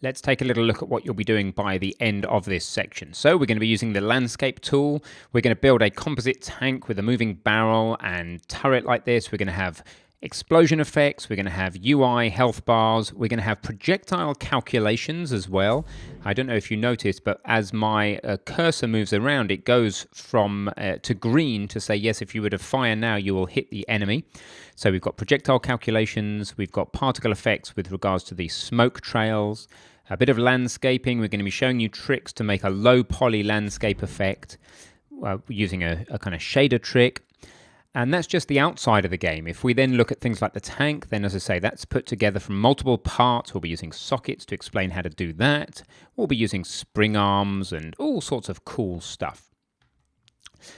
Let's take a little look at what you'll be doing by the end of this section. So we're going to be using the landscape tool. We're going to build a composite tank with a moving barrel and turret like this. We're going to have explosion effects. We're going to have UI health bars. We're going to have projectile calculations as well. I don't know if you noticed, but as my cursor moves around, it goes from to green to say, yes, if you were to fire now, you will hit the enemy. So we've got projectile calculations. We've got particle effects with regards to the smoke trails. A bit of landscaping. We're going to be showing you tricks to make a low poly landscape effect using a kind of shader trick. And that's just the outside of the game. If we then look at things like the tank, then as I say, that's put together from multiple parts. We'll be using sockets to explain how to do that. We'll be using spring arms and all sorts of cool stuff.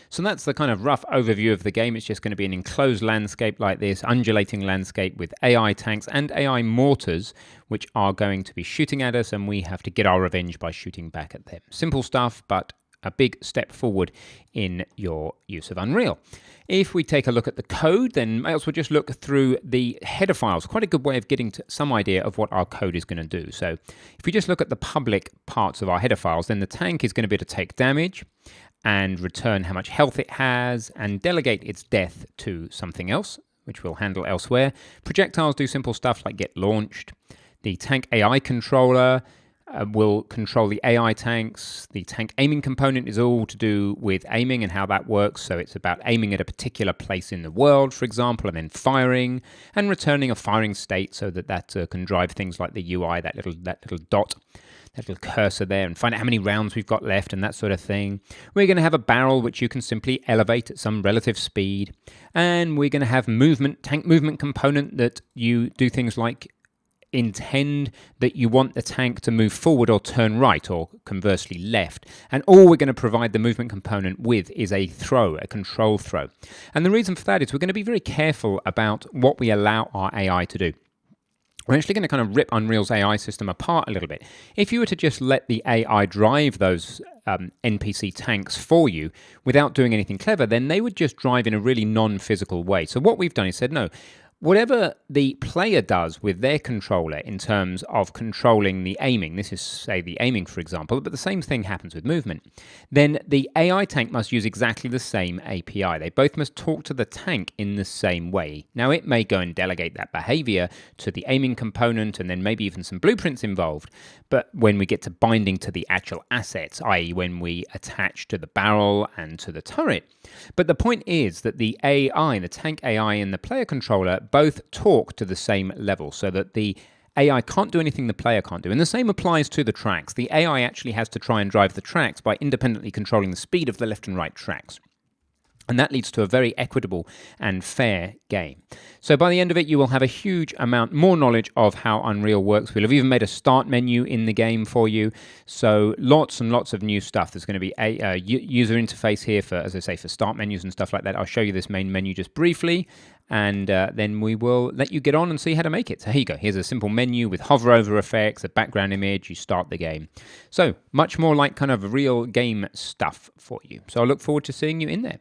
So that's the kind of rough overview of the game. It's just going to be an enclosed landscape like this, undulating landscape with AI tanks and AI mortars, which are going to be shooting at us, and we have to get our revenge by shooting back at them. Simple stuff, but a big step forward in your use of Unreal. If we take a look at the code, then else we'll just look through the header files. Quite a good way of getting to some idea of what our code is going to do. So if we just look at the public parts of our header files, then the tank is going to be able to take damage and return how much health it has and delegate its death to something else, which we'll handle elsewhere. Projectiles do simple stuff like get launched. The tank AI controller will control the AI tanks. The tank aiming component is all to do with aiming and how that works. So it's about aiming at a particular place in the world, for example, and then firing and returning a firing state so that can drive things like the UI, that little dot, that little cursor there, and find out how many rounds we've got left and that sort of thing. We're going to have a barrel which you can simply elevate at some relative speed. And we're going to have tank movement component that you do things like intend that you want the tank to move forward or turn right, or conversely left. And all we're going to provide the movement component with is a throw, a control throw. And the reason for that is we're going to be very careful about what we allow our AI to do. We're actually going to kind of rip Unreal's AI system apart a little bit. If you were to just let the AI drive those NPC tanks for you without doing anything clever, then they would just drive in a really non-physical way. So what we've done is said, no, whatever the player does with their controller in terms of controlling the aiming, this is, say, the aiming, for example, but the same thing happens with movement, then the AI tank must use exactly the same API. They both must talk to the tank in the same way. Now, it may go and delegate that behavior to the aiming component and then maybe even some blueprints involved, but when we get to binding to the actual assets, i.e. when we attach to the barrel and to the turret. But the point is that the AI, the tank AI and the player controller both talk to the same level so that the AI can't do anything the player can't do. And the same applies to the tracks. The AI actually has to try and drive the tracks by independently controlling the speed of the left and right tracks. And that leads to a very equitable and fair game. So by the end of it, you will have a huge amount more knowledge of how Unreal works. We'll have even made a start menu in the game for you. So lots and lots of new stuff. There's going to be a user interface here for, as I say, for start menus and stuff like that. I'll show you this main menu just briefly, and then we will let you get on and see how to make it. So here you go. Here's a simple menu with hover over effects, a background image. You start the game. So much more like kind of real game stuff for you. So I look forward to seeing you in there.